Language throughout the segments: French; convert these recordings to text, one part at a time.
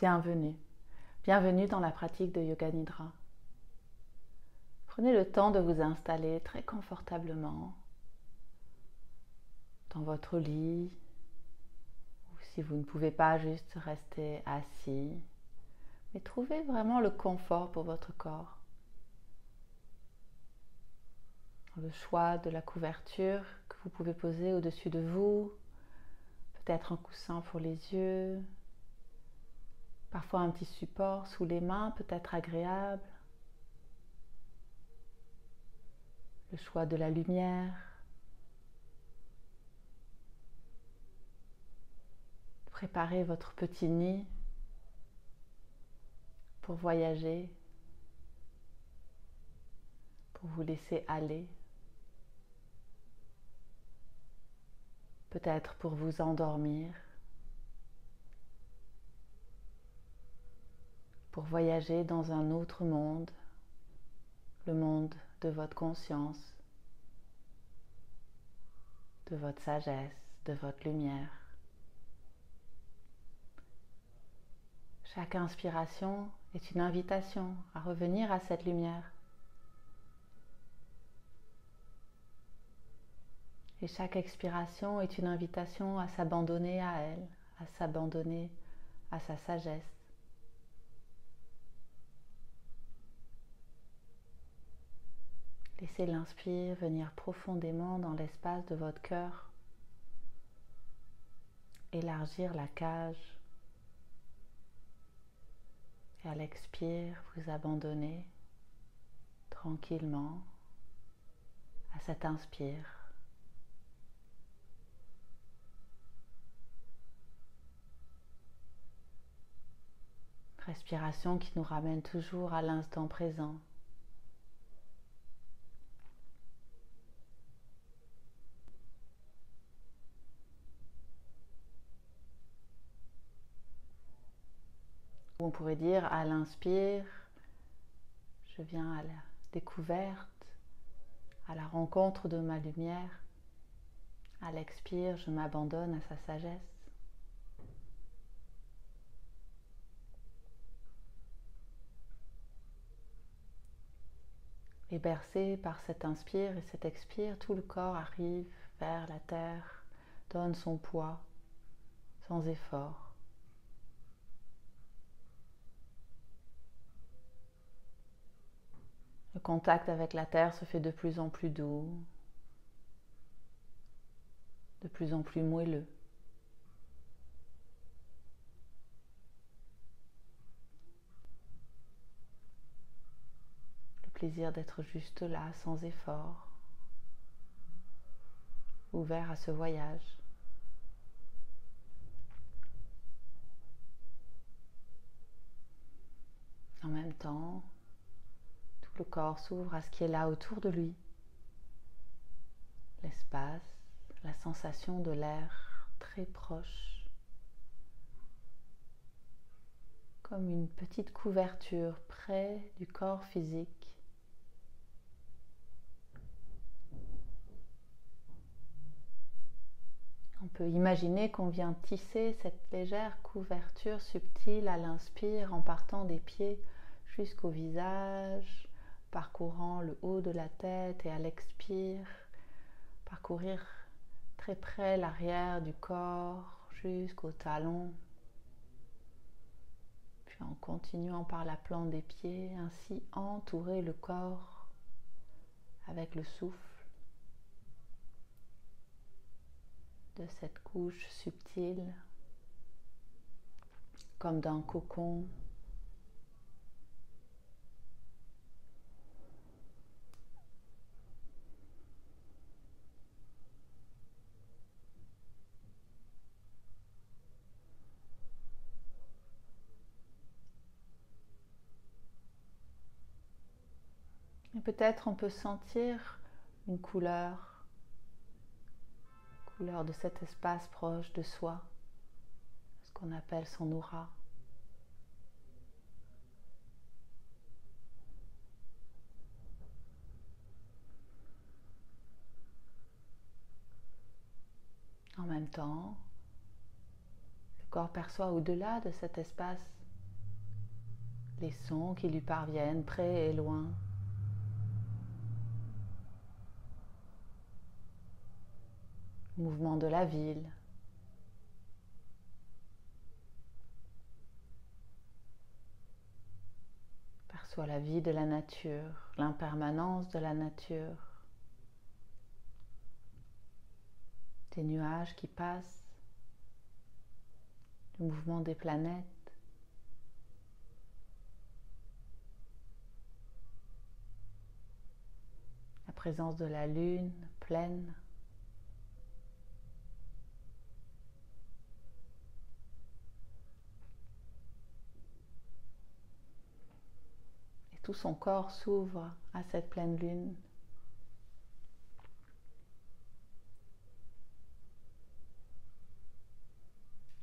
Bienvenue. Bienvenue dans la pratique de Yoga Nidra. Prenez le temps de vous installer très confortablement dans votre lit, ou si vous ne pouvez pas, juste rester assis, mais trouvez vraiment le confort pour votre corps. Le choix de la couverture que vous pouvez poser au-dessus de vous, peut-être un coussin pour les yeux, parfois un petit support sous les mains peut être agréable. Le choix de la lumière. Préparez votre petit nid pour voyager, pour vous laisser aller. Peut-être pour vous endormir, pour voyager dans un autre monde, le monde de votre conscience, de votre sagesse, de votre lumière. Chaque inspiration est une invitation à revenir à cette lumière. Et chaque expiration est une invitation à s'abandonner à elle, à s'abandonner à sa sagesse. Laissez l'inspire venir profondément dans l'espace de votre cœur, élargir la cage. Et à l'expire, vous abandonnez tranquillement à cet inspire. Respiration qui nous ramène toujours à l'instant présent. On pourrait dire à l'inspire, je viens à la découverte, à la rencontre de ma lumière. À l'expire, je m'abandonne à sa sagesse. Et bercé par cet inspire et cet expire, tout le corps arrive vers la terre, donne son poids sans effort. Le contact avec la terre se fait de plus en plus doux, de plus en plus moelleux. Le plaisir d'être juste là, sans effort, ouvert à ce voyage. En même temps, tout le corps s'ouvre à ce qui est là autour de lui. L'espace, la sensation de l'air très proche, comme une petite couverture près du corps physique. On peut imaginer qu'on vient tisser cette légère couverture subtile à l'inspire en partant des pieds jusqu'au visage, parcourant le haut de la tête et à l'expire, parcourir très près l'arrière du corps jusqu'aux talons, puis en continuant par la plante des pieds, ainsi entourer le corps avec le souffle de cette couche subtile, comme d'un cocon. Et peut-être on peut sentir une couleur de cet espace proche de soi, ce qu'on appelle son aura. En même temps, le corps perçoit au-delà de cet espace les sons qui lui parviennent près et loin. Le mouvement de la ville. Perçois la vie de la nature, l'impermanence de la nature. Des nuages qui passent, le mouvement des planètes. La présence de la lune pleine. Et tout son corps s'ouvre à cette pleine lune.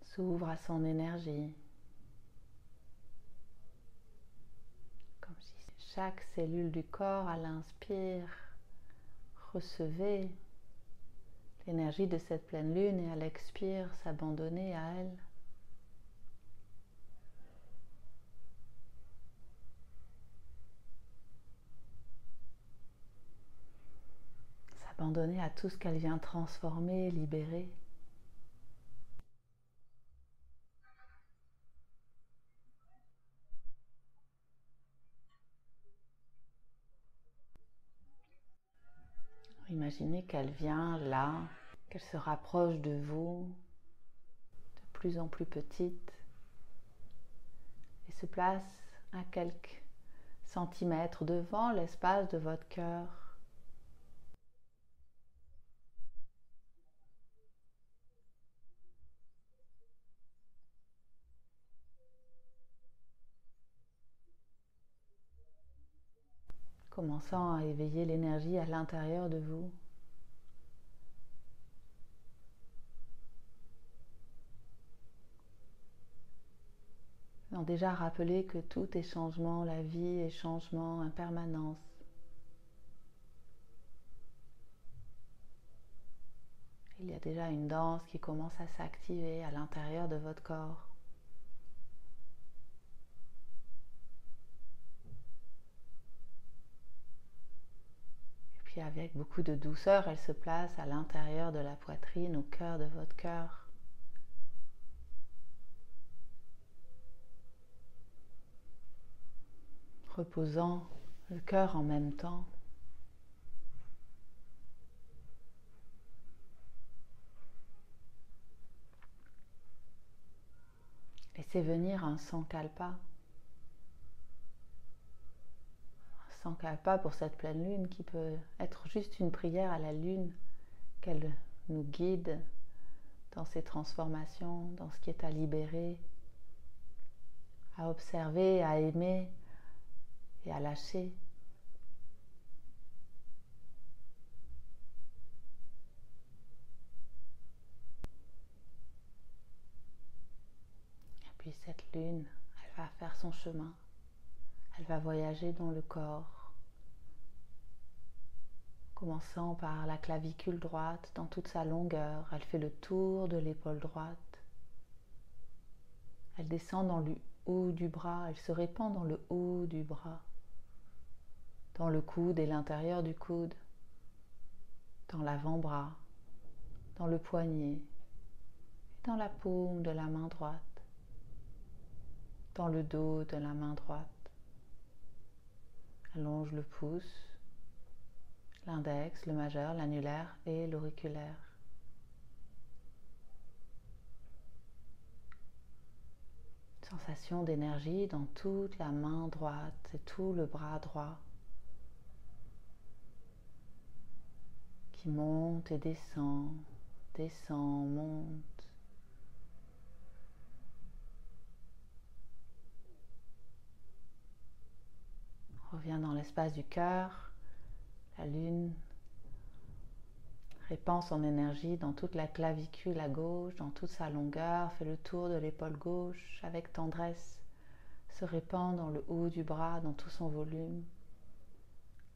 S'ouvre à son énergie. Comme si chaque cellule du corps, à l'inspire, recevait l'énergie de cette pleine lune et à l'expire, s'abandonner à elle. S'abandonner à tout ce qu'elle vient transformer, libérer. Imaginez qu'elle vient là, qu'elle se rapproche de vous, de plus en plus petite, et se place à quelques centimètres devant l'espace de votre cœur. Commençant à éveiller l'énergie à l'intérieur de vous. Ayant déjà rappelé que tout est changement, la vie est changement, impermanence. Il y a déjà une danse qui commence à s'activer à l'intérieur de votre corps. Et puis avec beaucoup de douceur, elle se place à l'intérieur de la poitrine, au cœur de votre cœur. Reposant le cœur en même temps. Laissez venir un sankalpa. Un sankalpa pour cette pleine lune qui peut être juste une prière à la lune, qu'elle nous guide dans ses transformations, dans ce qui est à libérer, à observer, à aimer et à lâcher. Et puis cette lune, elle va faire son chemin. Elle va voyager dans le corps, commençant par la clavicule droite dans toute sa longueur. Elle fait le tour de l'épaule droite. Elle descend dans le haut du bras, elle se répand dans le haut du bras, dans le coude et l'intérieur du coude, dans l'avant-bras, dans le poignet, et dans la paume de la main droite, dans le dos de la main droite. Allonge le pouce, l'index, le majeur, l'annulaire et l'auriculaire. Sensation d'énergie dans toute la main droite et tout le bras droit qui monte et descend, descend, monte. Revient dans l'espace du cœur. La lune répand son énergie dans toute la clavicule à gauche, dans toute sa longueur, fait le tour de l'épaule gauche avec tendresse, se répand dans le haut du bras, dans tout son volume.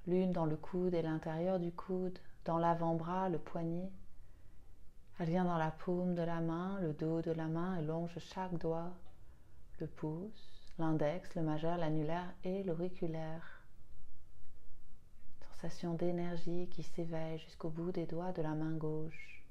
Lune dans le coude et l'intérieur du coude, dans l'avant-bras, le poignet. Elle vient dans la paume de la main, le dos de la main, elle longe chaque doigt, le pouce, l'index, le majeur, l'annulaire et l'auriculaire. Sensation d'énergie qui s'éveille jusqu'au bout des doigts de la main gauche.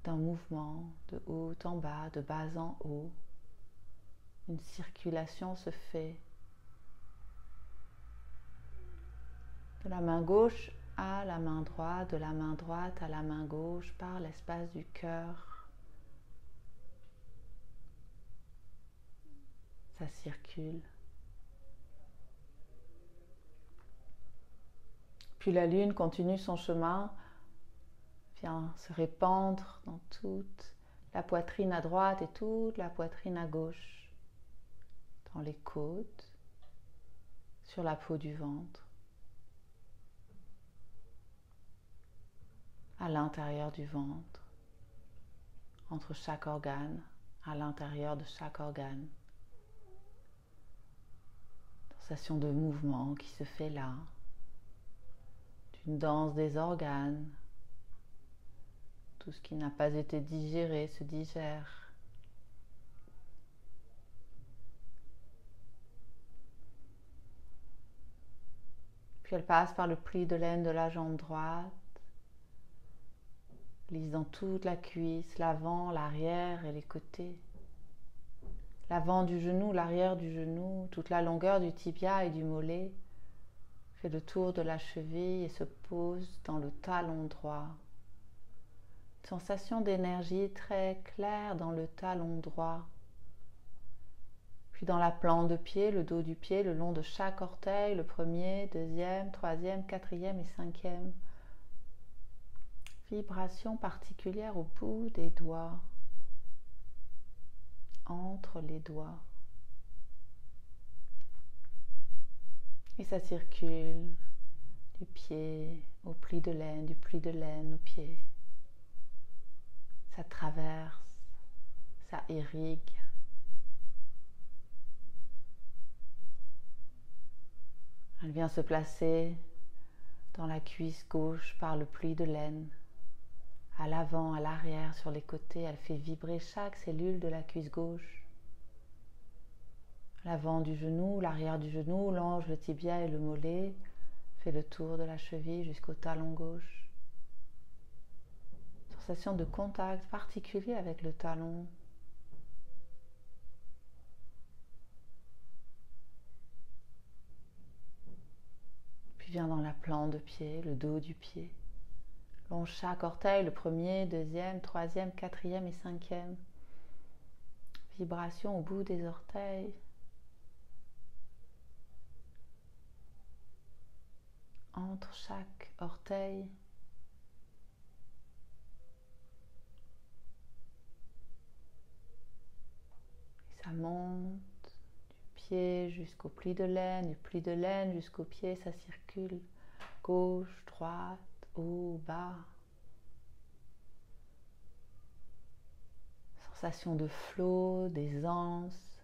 D'un mouvement de haut en bas, de bas en haut. Une circulation se fait de la main gauche à la main droite, de la main droite à la main gauche par l'espace du cœur. Ça circule. Puis la lune continue son chemin, vient se répandre dans toute la poitrine à droite et toute la poitrine à gauche, dans les côtes, sur la peau du ventre, à l'intérieur du ventre, entre chaque organe, à l'intérieur de chaque organe. Sensation de mouvement qui se fait là, d'une danse des organes. Tout ce qui n'a pas été digéré se digère. Puis elle passe par le pli de laine de la jambe droite, glisse dans toute la cuisse, l'avant, l'arrière et les côtés. L'avant du genou, l'arrière du genou, toute la longueur du tibia et du mollet, fait le tour de la cheville et se pose dans le talon droit. Sensation d'énergie très claire dans le talon droit. Puis dans la plante de pied, le dos du pied, le long de chaque orteil, le premier, deuxième, troisième, quatrième et cinquième. Vibration particulière au bout des doigts, entre les doigts. Et ça circule du pied au pli de laine, du pli de laine au pied. Ça traverse, ça irrigue. Elle vient se placer dans la cuisse gauche par le pli de laine. À l'avant, à l'arrière, sur les côtés, elle fait vibrer chaque cellule de la cuisse gauche. L'avant du genou, l'arrière du genou, l'ange, le tibia et le mollet, fait le tour de la cheville jusqu'au talon gauche. Sensation de contact particulier avec le talon. Puis vient dans la plante de pied, le dos du pied. Longe chaque orteil, le premier, deuxième, troisième, quatrième et cinquième. Vibration au bout des orteils. Entre chaque orteil. Et ça monte du pied jusqu'au pli de laine, du pli de laine jusqu'au pied, ça circule. Gauche, droite, haut, bas. Sensation de flot, d'aisance.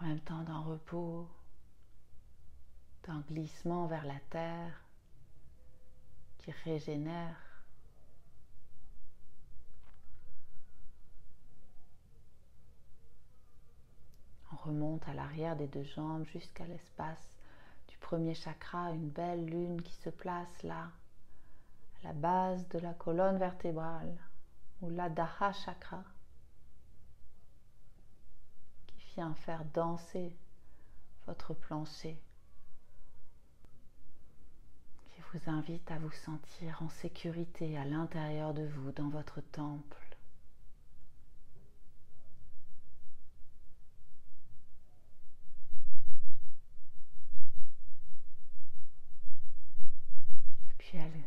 En même temps d'un repos, d'un glissement vers la terre qui régénère. On remonte à l'arrière des deux jambes jusqu'à l'espace du premier chakra, une belle lune qui se place là, à la base de la colonne vertébrale, ou l'Adhara chakra, qui vient faire danser votre plancher, qui vous invite à vous sentir en sécurité à l'intérieur de vous, dans votre temple. Et puis elle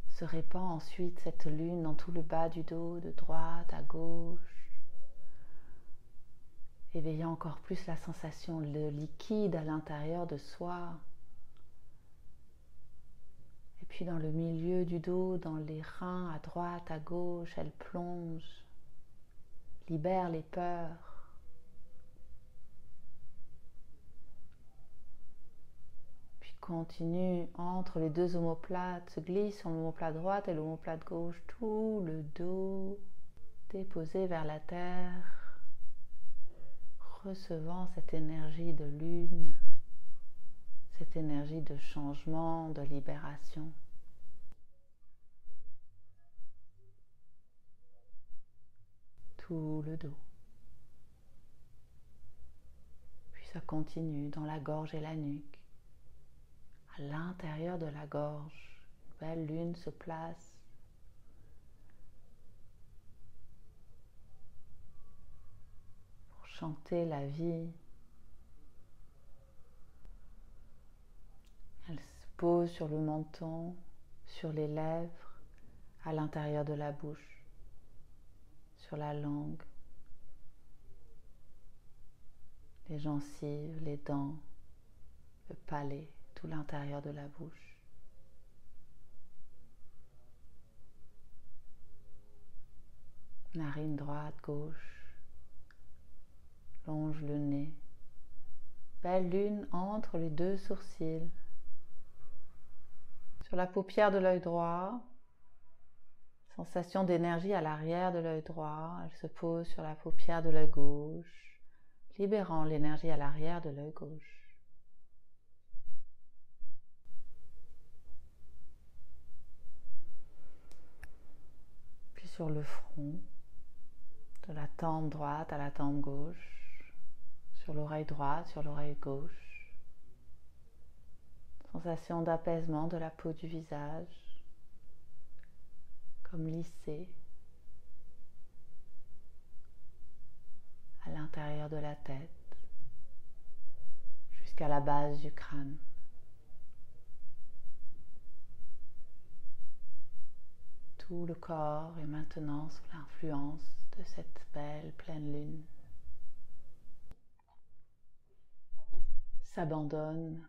se répand ensuite, cette lune, dans tout le bas du dos, de droite à gauche, éveillant encore plus la sensation de liquide à l'intérieur de soi. Et puis dans le milieu du dos, dans les reins, à droite, à gauche, elle plonge, libère les peurs. Puis continue entre les deux omoplates, se glisse sur l'omoplate droite et l'omoplate gauche, tout le dos déposé vers la terre, recevant cette énergie de lune, cette énergie de changement, de libération. Tout le dos. Puis ça continue dans la gorge et la nuque. À l'intérieur de la gorge, une belle lune se place. Pour chanter la vie. Elle se pose sur le menton, sur les lèvres, à l'intérieur de la bouche, sur la langue, les gencives, les dents, le palais, tout l'intérieur de la bouche. Narine droite, gauche, longe le nez. Belle lune entre les deux sourcils. Sur la paupière de l'œil droit, sensation d'énergie à l'arrière de l'œil droit. Elle se pose sur la paupière de l'œil gauche, libérant l'énergie à l'arrière de l'œil gauche. Puis sur le front, de la tempe droite à la tempe gauche, sur l'oreille droite, sur l'oreille gauche. Sensation d'apaisement de la peau du visage, comme lissée à l'intérieur de la tête, jusqu'à la base du crâne. Tout le corps est maintenant sous l'influence de cette belle pleine lune. S'abandonne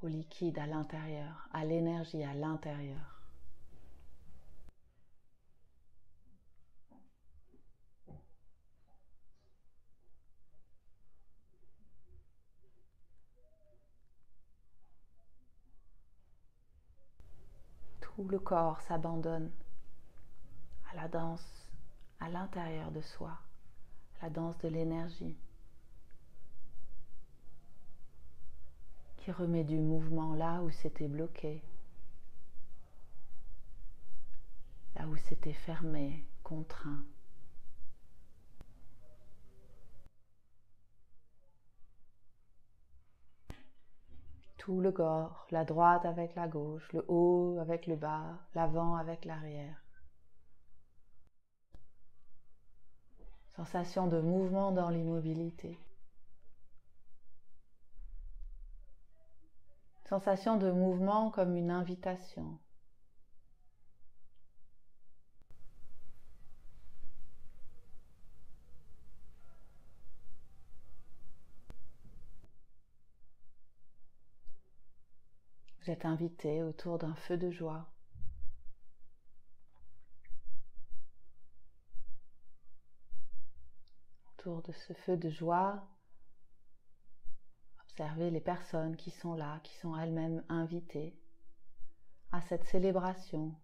au liquide à l'intérieur, à l'énergie à l'intérieur. Tout le corps s'abandonne à la danse à l'intérieur de soi, la danse de l'énergie qui remet du mouvement là où c'était bloqué, là où c'était fermé, contraint. Tout le corps, la droite avec la gauche, le haut avec le bas, l'avant avec l'arrière. Sensation de mouvement dans l'immobilité. Sensation de mouvement comme une invitation. Vous êtes invité autour d'un feu de joie. Autour de ce feu de joie, observez les personnes qui sont là, qui sont elles-mêmes invitées à cette célébration,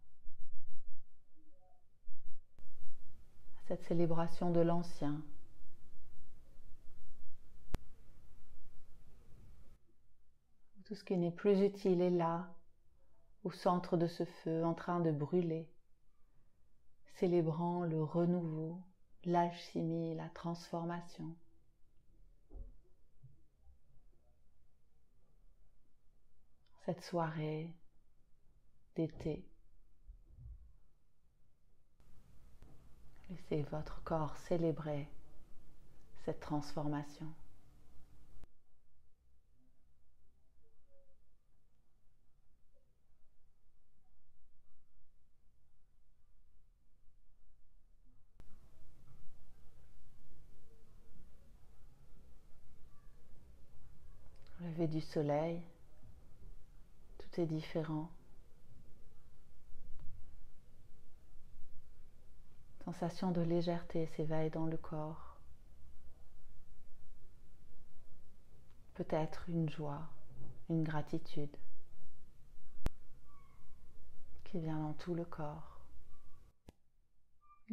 de l'ancien. Tout ce qui n'est plus utile est là, au centre de ce feu, en train de brûler, célébrant le renouveau, l'alchimie, la transformation. Cette soirée d'été, laissez votre corps célébrer cette transformation. Lever du soleil, tout est différent. Sensation de légèreté s'éveille dans le corps. Peut-être une joie, une gratitude qui vient dans tout le corps,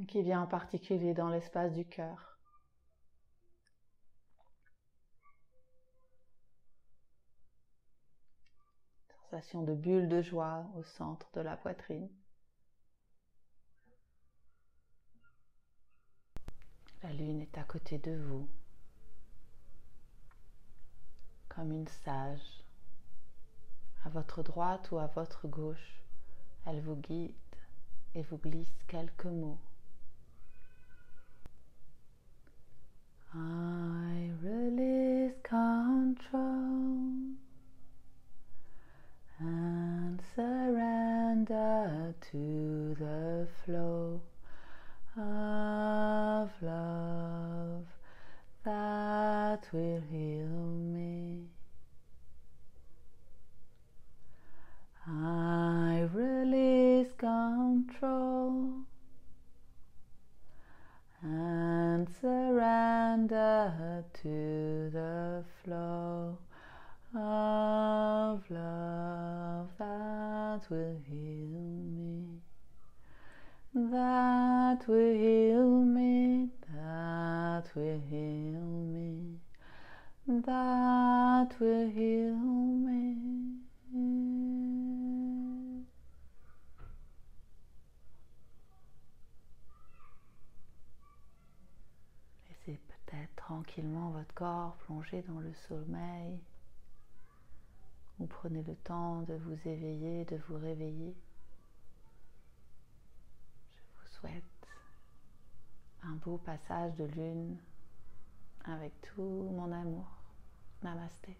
qui vient en particulier dans l'espace du cœur. Sensation de bulle de joie au centre de la poitrine. La lune est à côté de vous, comme une sage, à votre droite ou à votre gauche. Elle vous guide et vous glisse quelques mots. I release control and surrender to the flow of love that will heal me. I release control and surrender to the flow of love that will heal me, that will heal me, that will heal me, that will heal me. Laissez peut-être tranquillement votre corps plonger dans le sommeil. Ou prenez le temps de vous éveiller, de vous réveiller. Je vous souhaite un beau passage de lune avec tout mon amour. Namasté.